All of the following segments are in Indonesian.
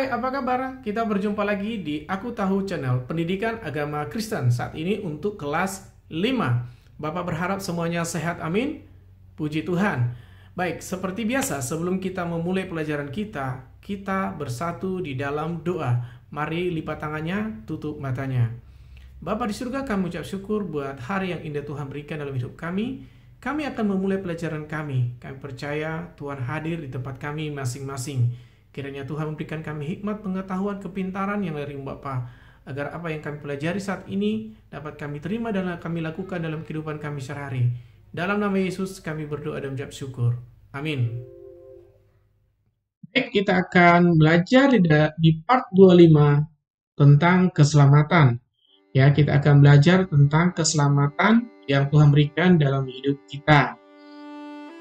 Hai, apa kabar? Kita berjumpa lagi di Aku Tahu Channel Pendidikan Agama Kristen. Saat ini untuk kelas 5. Bapak berharap semuanya sehat, amin. Puji Tuhan. Baik, seperti biasa sebelum kita memulai pelajaran kita bersatu di dalam doa. Mari lipat tangannya, tutup matanya. Bapa di surga, kami ucap syukur buat hari yang indah Tuhan berikan dalam hidup kami. Kami akan memulai pelajaran kami. Kami percaya Tuhan hadir di tempat kami masing-masing. Kiranya Tuhan memberikan kami hikmat, pengetahuan, kepintaran yang dari Bapa, agar apa yang kami pelajari saat ini dapat kami terima dan kami lakukan dalam kehidupan kami sehari-hari. Dalam nama Yesus kami berdoa dan mengucap syukur. Amin. Baik, kita akan belajar di part 25 tentang keselamatan. Ya, kita akan belajar tentang keselamatan yang Tuhan berikan dalam hidup kita.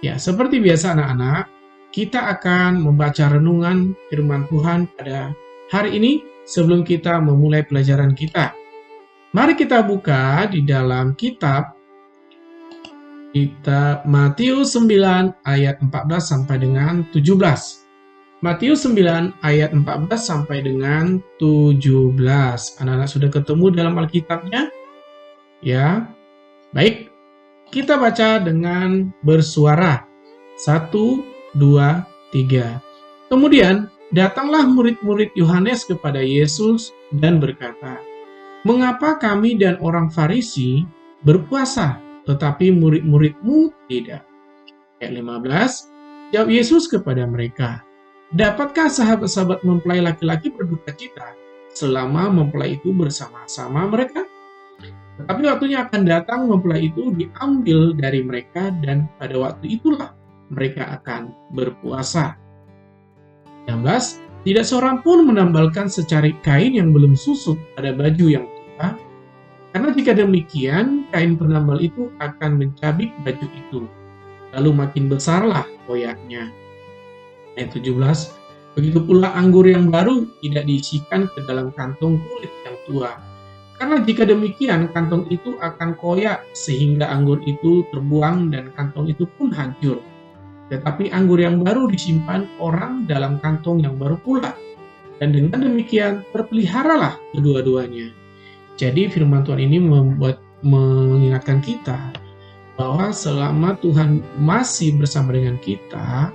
Ya, seperti biasa anak-anak, kita akan membaca renungan firman Tuhan pada hari ini sebelum kita memulai pelajaran kita. Mari kita buka di dalam kitab Matius 9 ayat 14 sampai dengan 17. Matius 9 ayat 14 sampai dengan 17. Anak-anak sudah ketemu dalam Alkitabnya? Ya. Baik. Kita baca dengan bersuara. 1, 2, 3. Kemudian datanglah murid-murid Yohanes kepada Yesus dan berkata, "Mengapa kami dan orang Farisi berpuasa, tetapi murid-muridmu tidak?" Ayat 15, jawab Yesus kepada mereka, "Dapatkah sahabat-sahabat mempelai laki-laki berduka cita selama mempelai itu bersama-sama mereka? Tetapi waktunya akan datang mempelai itu diambil dari mereka dan pada waktu itulah mereka akan berpuasa." 16. Tidak seorang pun menambalkan secari kain yang belum susut pada baju yang tua, karena jika demikian, kain penambal itu akan mencabik baju itu, lalu makin besarlah koyaknya. Ayat 17. Begitu pula anggur yang baru tidak diisikan ke dalam kantong kulit yang tua, karena jika demikian, kantong itu akan koyak sehingga anggur itu terbuang dan kantong itu pun hancur. Tetapi anggur yang baru disimpan orang dalam kantong yang baru pula. Dan dengan demikian terpeliharalah kedua-duanya. Jadi firman Tuhan ini mengingatkan kita bahwa selama Tuhan masih bersama dengan kita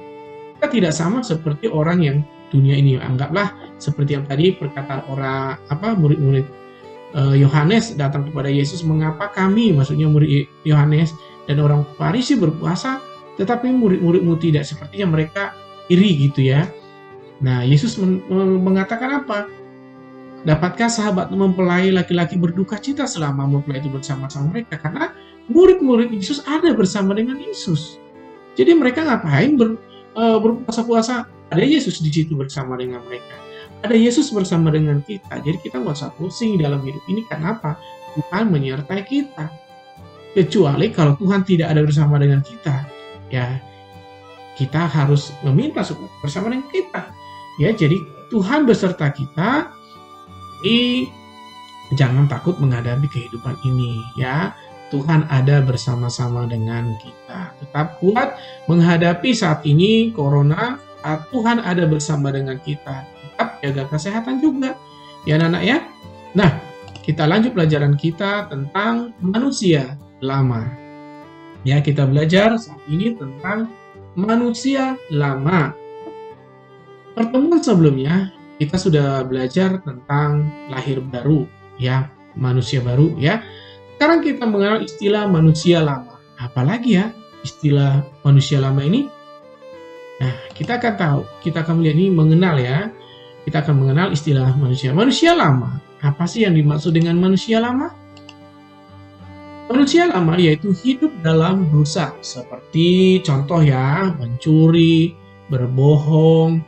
tidak sama seperti orang yang dunia ini. Anggaplah seperti yang tadi perkataan murid-murid Yohanes datang kepada Yesus, "Mengapa kami," maksudnya murid Yohanes dan orang Farisi berpuasa, tetapi murid-muridmu tidak? Sepertinya mereka iri gitu ya. Nah, Yesus mengatakan apa? Dapatkah sahabat mempelai laki-laki berduka cita selama mempelai itu bersama-sama mereka? Karena murid-murid Yesus ada bersama dengan Yesus. Jadi mereka ngapain berpuasa-puasa? Ada Yesus di situ bersama dengan mereka. Ada Yesus bersama dengan kita. Jadi kita nggak usah pusing dalam hidup ini. Kenapa? Tuhan menyertai kita. Kecuali kalau Tuhan tidak ada bersama dengan kita, ya kita harus meminta supaya bersama dengan kita. Ya, jadi Tuhan beserta kita. Jangan takut menghadapi kehidupan ini, ya. Tuhan ada bersama-sama dengan kita. Tetap kuat menghadapi saat ini corona. Tuhan ada bersama dengan kita. Tetap jaga kesehatan juga, ya anak-anak ya. Nah, kita lanjut pelajaran kita tentang manusia lama. Ya, kita belajar saat ini tentang manusia lama. Pertemuan sebelumnya kita sudah belajar tentang lahir baru, ya, manusia baru, ya. Sekarang kita mengenal istilah manusia lama. Apalagi ya istilah manusia lama ini? Nah, kita akan tahu, kita akan melihat ini mengenal ya. Kita akan mengenal istilah manusia lama. Apa sih yang dimaksud dengan manusia lama? Manusia lama yaitu hidup dalam dosa, seperti contoh ya, mencuri, berbohong,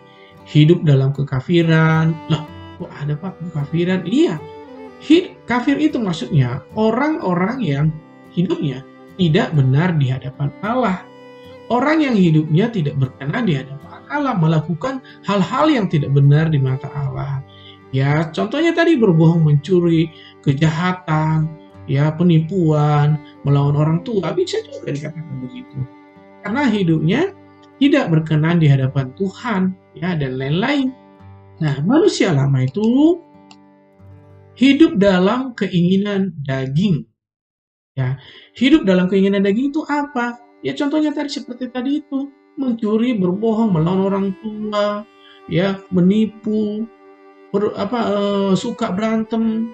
hidup dalam kekafiran. Loh, kok ada Pak kekafiran? Iya, kafir itu maksudnya orang-orang yang hidupnya tidak benar di hadapan Allah. Orang yang hidupnya tidak berkenan di hadapan Allah, melakukan hal-hal yang tidak benar di mata Allah. Ya, contohnya tadi berbohong, mencuri, kejahatan, ya, penipuan, melawan orang tua, bisa juga dikatakan begitu. Karena hidupnya tidak berkenan di hadapan Tuhan, ya, dan lain-lain. Nah, manusia lama itu hidup dalam keinginan daging. Ya, hidup dalam keinginan daging itu apa? Ya contohnya tadi seperti tadi itu, mencuri, berbohong, melawan orang tua, ya menipu, suka berantem,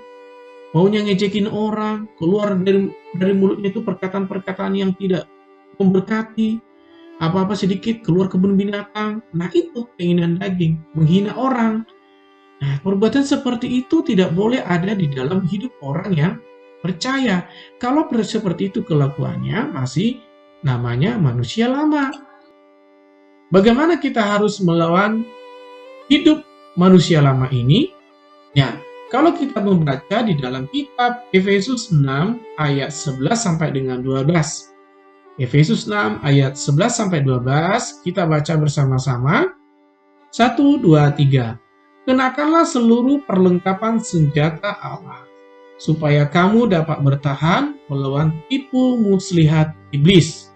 maunya ngejekin orang, keluar dari mulutnya itu perkataan-perkataan yang tidak memberkati, apa-apa sedikit keluar kebun binatang. Nah itu keinginan daging, menghina orang. Nah perbuatan seperti itu tidak boleh ada di dalam hidup orang yang percaya. Kalau seperti itu kelakuannya masih namanya manusia lama. Bagaimana kita harus melawan hidup manusia lama ini? Ya, kalau kita membaca di dalam kitab Efesus 6 ayat 11 sampai dengan 12. Efesus 6 ayat 11 sampai 12 kita baca bersama-sama. 1, 2, 3. Kenakanlah seluruh perlengkapan senjata Allah, supaya kamu dapat bertahan melawan tipu muslihat iblis.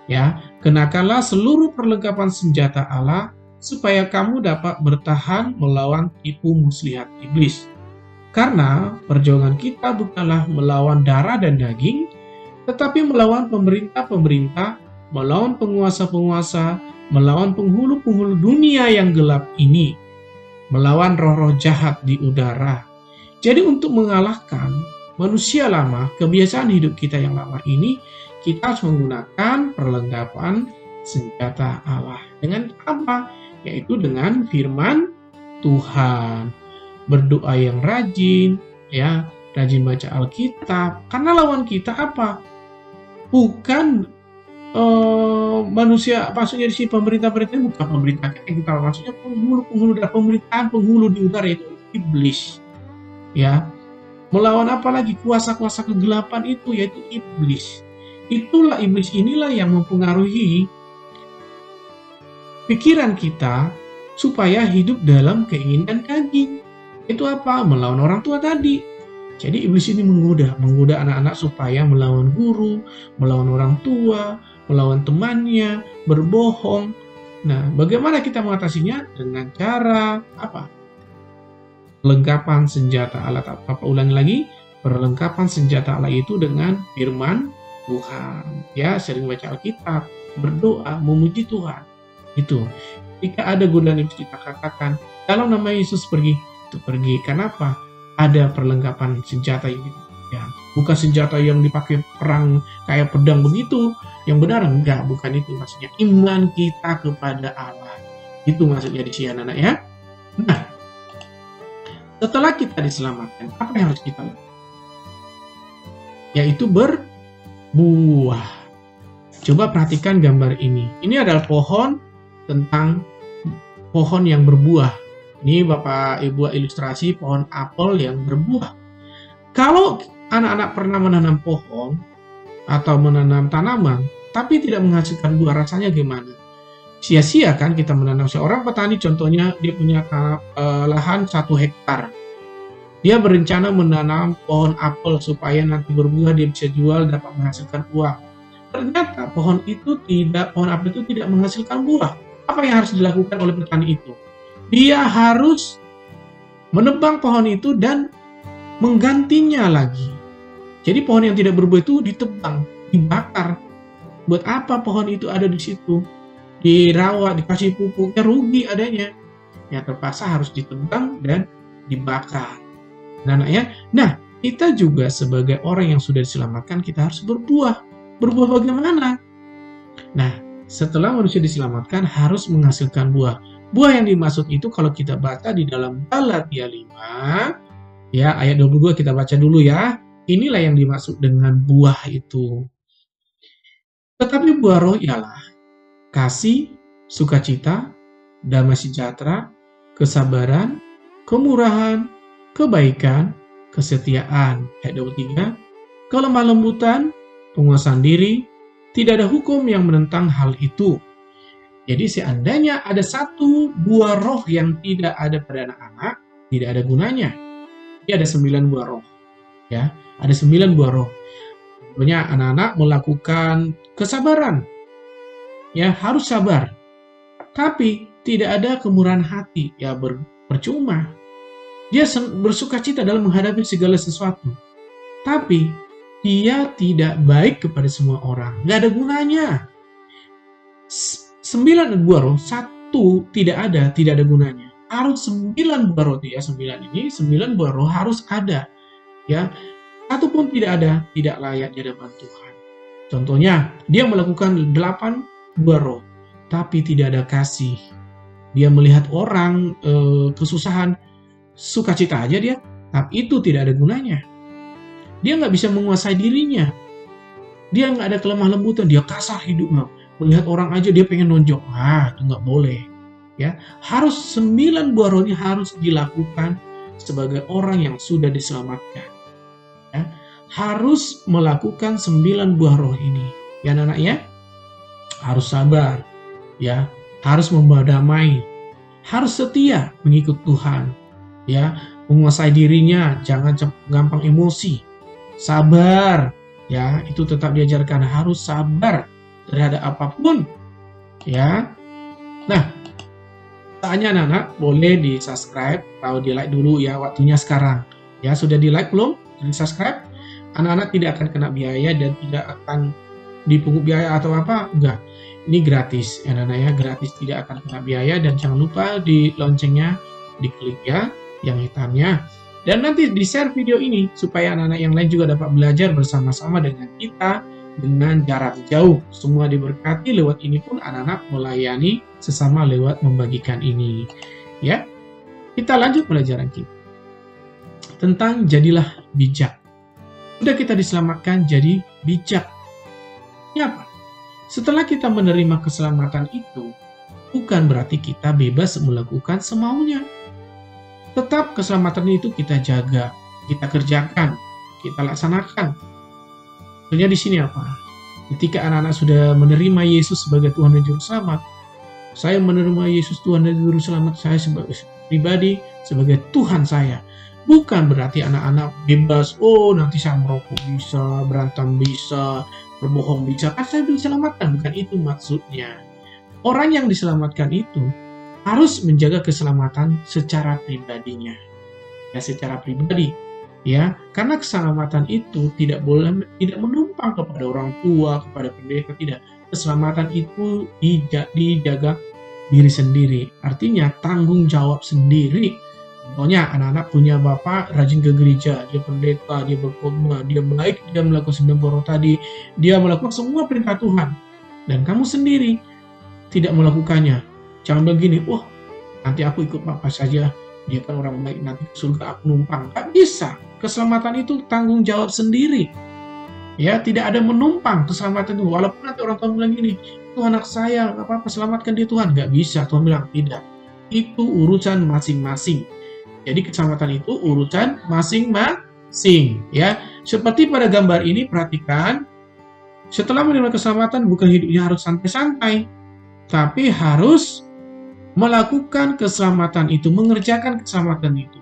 Ya, kenakanlah seluruh perlengkapan senjata Allah, supaya kamu dapat bertahan melawan tipu muslihat iblis. Karena perjuangan kita bukanlah melawan darah dan daging, tetapi melawan pemerintah-pemerintah, melawan penguasa-penguasa, melawan penghulu-penghulu dunia yang gelap ini, melawan roh-roh jahat di udara. Jadi untuk mengalahkan manusia lama, kebiasaan hidup kita yang lama ini, kita harus menggunakan perlengkapan senjata Allah. Dengan apa? Yaitu dengan firman Tuhan. Berdoa yang rajin, ya, rajin baca Alkitab. Karena lawan kita apa? Bukan manusia, maksudnya di sini pemerintah-pemerintah, bukan pemerintah kita, maksudnya penghulu dan pemerintahan penghulu di udara itu iblis. Ya, melawan apa lagi? Kuasa-kuasa kegelapan itu, yaitu iblis. Itulah iblis inilah yang mempengaruhi pikiran kita supaya hidup dalam keinginan daging. Itu apa? Melawan orang tua tadi. Jadi iblis ini menggoda anak-anak supaya melawan guru, melawan orang tua, melawan temannya, berbohong. Nah, bagaimana kita mengatasinya? Dengan cara apa? Perlengkapan senjata Allah. Apa ulangi lagi? Perlengkapan senjata Allah itu dengan firman Tuhan. Ya, sering baca Alkitab, berdoa, memuji Tuhan. Itu. Jika ada godaan iblis, kita katakan, kalau nama Yesus pergi, itu pergi. Kenapa? Ada perlengkapan senjata ini. Ya, bukan senjata yang dipakai perang kayak pedang begitu. Yang benar enggak, bukan itu maksudnya. Iman kita kepada Allah. Itu maksudnya di sini anak-anak ya. Nah, setelah kita diselamatkan, apa yang harus kita lakukan? Yaitu berbuah. Coba perhatikan gambar ini. Ini adalah pohon yang berbuah. Ini Bapak Ibu ilustrasi pohon apel yang berbuah. Kalau anak-anak pernah menanam pohon atau menanam tanaman, tapi tidak menghasilkan buah, rasanya gimana? Sia-sia kan kita menanam. Seorang petani contohnya, dia punya lahan 1 hektar. Dia berencana menanam pohon apel supaya nanti berbuah, dia bisa jual, dapat menghasilkan uang. Ternyata pohon apel itu tidak menghasilkan buah. Apa yang harus dilakukan oleh petani itu? Dia harus menebang pohon itu dan menggantinya lagi. Jadi pohon yang tidak berbuah itu ditebang, dibakar. Buat apa pohon itu ada di situ? Dirawat, dikasih pupuknya, rugi adanya. Ya terpaksa harus ditebang dan dibakar. Nah, kita juga sebagai orang yang sudah diselamatkan, kita harus berbuah. Berbuah bagaimana? Nah, setelah manusia diselamatkan harus menghasilkan buah. Buah yang dimaksud itu kalau kita baca di dalam Galatia 5, ya ayat 22 kita baca dulu ya. Inilah yang dimaksud dengan buah itu. Tetapi buah roh ialah kasih, sukacita, damai sejahtera, kesabaran, kemurahan, kebaikan, kesetiaan. Ayat 23, kelemah lembutan, penguasaan diri, tidak ada hukum yang menentang hal itu. Jadi seandainya ada satu buah roh yang tidak ada pada anak-anak, tidak ada gunanya. Ini ada 9 buah roh. Ya, ada 9 buah roh. Tentunya anak-anak melakukan kesabaran. Ya, harus sabar. Tapi tidak ada kemurahan hati. Ya, percuma. Dia bersukacita dalam menghadapi segala sesuatu. Tapi dia tidak baik kepada semua orang. Nggak ada gunanya. 9 buah roh, 1 tidak ada gunanya. Harus 9 buah roh ya, 9 buah roh harus ada. Ya, 1 pun tidak ada, tidak layak di hadapan Tuhan. Contohnya, dia melakukan 8 buah roh, tapi tidak ada kasih. Dia melihat orang kesusahan, sukacita aja dia, tapi itu tidak ada gunanya. Dia nggak bisa menguasai dirinya. Dia nggak ada kelemah lembutan, dia kasar hidupnya. Melihat orang aja dia pengen nonjok. Itu nggak boleh. Ya, harus 9 buah roh ini harus dilakukan sebagai orang yang sudah diselamatkan. Ya, harus melakukan 9 buah roh ini. Ya anak-anak ya, harus sabar. Ya, harus membawa damai. Harus setia mengikut Tuhan. Ya, menguasai dirinya, jangan gampang emosi. Sabar. Ya, itu tetap diajarkan, harus sabar terhadap apapun. Ya. Nah, tanya anak-anak, boleh di-subscribe atau di-like dulu ya, waktunya sekarang. Ya, sudah di-like belum? Di-subscribe? Anak-anak tidak akan kena biaya dan tidak akan dipungut biaya atau apa? Enggak. Ini gratis, anak-anak ya, gratis, tidak akan kena biaya. Dan jangan lupa di loncengnya diklik ya, yang hitamnya. Dan nanti di-share video ini supaya anak-anak yang lain juga dapat belajar bersama-sama dengan kita dengan jarak jauh. Semua diberkati lewat ini pun anak-anak melayani sesama lewat membagikan ini. Ya, kita lanjut pelajaran kita tentang jadilah bijak. Sudah kita diselamatkan, jadi bijak. Ini apa? Setelah kita menerima keselamatan itu, bukan berarti kita bebas melakukan semaunya. Tetap keselamatan itu kita jaga, kita kerjakan, kita laksanakan. Sebenarnya di sini apa? Ketika anak-anak sudah menerima Yesus sebagai Tuhan dan Juru Selamat, saya menerima Yesus Tuhan dan Juru Selamat saya sebagai pribadi, sebagai Tuhan saya. Bukan berarti anak-anak bebas, nanti saya merokok bisa, berantem bisa, berbohong bisa, kan saya diselamatkan. Bukan itu maksudnya. Orang yang diselamatkan itu harus menjaga keselamatan secara pribadinya. Ya, secara pribadi. Ya, karena keselamatan itu tidak menumpang kepada orang tua, kepada pendeta, tidak. Keselamatan itu dijaga diri sendiri. Artinya tanggung jawab sendiri. Contohnya anak-anak punya bapak rajin ke gereja, dia pendeta, dia berkhotbah, dia baik, dia melakukan 9 buah roh tadi, dia melakukan semua perintah Tuhan. Dan kamu sendiri tidak melakukannya. Jangan begini, nanti aku ikut bapak saja, dia kan orang baik, nanti ke surga aku numpang. Gak bisa. Keselamatan itu tanggung jawab sendiri. Ya, tidak ada menumpang keselamatan itu. Walaupun nanti orang tua bilang gini, itu anak saya, gak apa-apa, selamatkan dia Tuhan. Gak bisa, Tuhan bilang tidak. Itu urusan masing-masing. Jadi keselamatan itu urusan masing-masing. Ya, seperti pada gambar ini, perhatikan. Setelah menerima keselamatan, bukan hidupnya harus santai-santai, tapi harus melakukan keselamatan itu, mengerjakan keselamatan itu.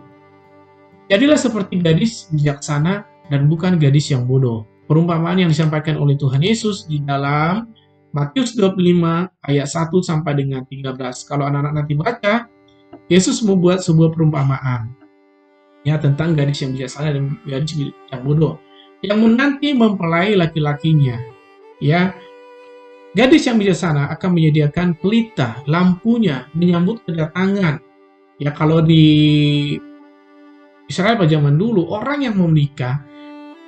Jadilah seperti gadis bijaksana dan bukan gadis yang bodoh. Perumpamaan yang disampaikan oleh Tuhan Yesus di dalam Matius 25 ayat 1 sampai dengan 13. Kalau anak-anak nanti baca, Yesus membuat sebuah perumpamaan ya tentang gadis yang bijaksana dan gadis yang bodoh yang menanti mempelai laki-lakinya. Ya, gadis yang bijaksana akan menyediakan pelita, lampunya, menyambut kedatangan. Ya, kalau di Israel pada zaman dulu, orang yang mau menikah,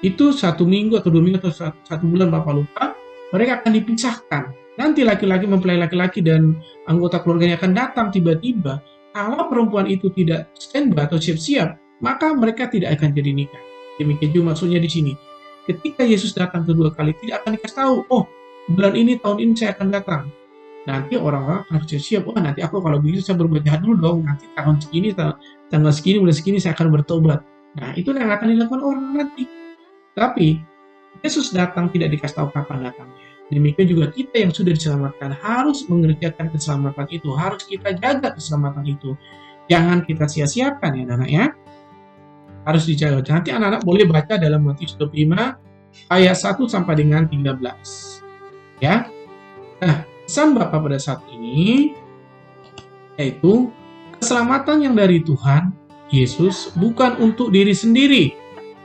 itu 1 minggu atau 2 minggu atau 1 bulan, Bapak lupa, mereka akan dipisahkan. Nanti laki-laki mempelai laki-laki dan anggota keluarganya akan datang tiba-tiba. Kalau perempuan itu tidak standby atau siap-siap, maka mereka tidak akan jadi nikah. Demikian juga maksudnya di sini. Ketika Yesus datang kedua kali, tidak akan dikasih tahu, bulan ini, tahun ini saya akan datang. Nanti orang-orang harus siap, nanti aku kalau begitu saya berbuat jahat dulu dong, nanti tahun segini, tanggal segini, bulan segini saya akan bertobat. Nah, itu yang akan dilakukan orang nanti. Tapi, Yesus datang tidak dikasih tahu kapan datangnya. Demikian juga kita yang sudah diselamatkan harus mengerjakan keselamatan itu, harus kita jaga keselamatan itu. Jangan kita sia-siakan ya anak-anak ya. Harus dijaga. Nanti anak-anak boleh baca dalam Matius 25 ayat 1 sampai dengan 13. Ya. Nah, pesan Bapak pada saat ini yaitu Keselamatan yang dari Tuhan Yesus bukan untuk diri sendiri.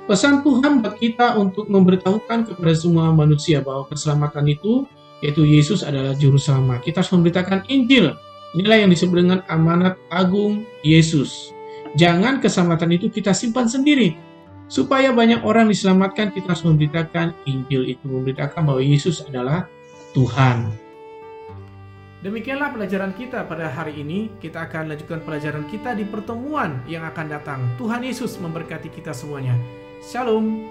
Pesan Tuhan buat kita untuk memberitahukan kepada semua manusia bahwa keselamatan itu, yaitu Yesus adalah Juru Selamat. Kita harus memberitakan Injil. Inilah yang disebut dengan amanat agung Yesus. Jangan keselamatan itu kita simpan sendiri. Supaya banyak orang diselamatkan, kita harus memberitakan Injil itu, memberitakan bahwa Yesus adalah Tuhan. Demikianlah pelajaran kita pada hari ini. Kita akan lanjutkan pelajaran kita di pertemuan yang akan datang. Tuhan Yesus memberkati kita semuanya. Shalom.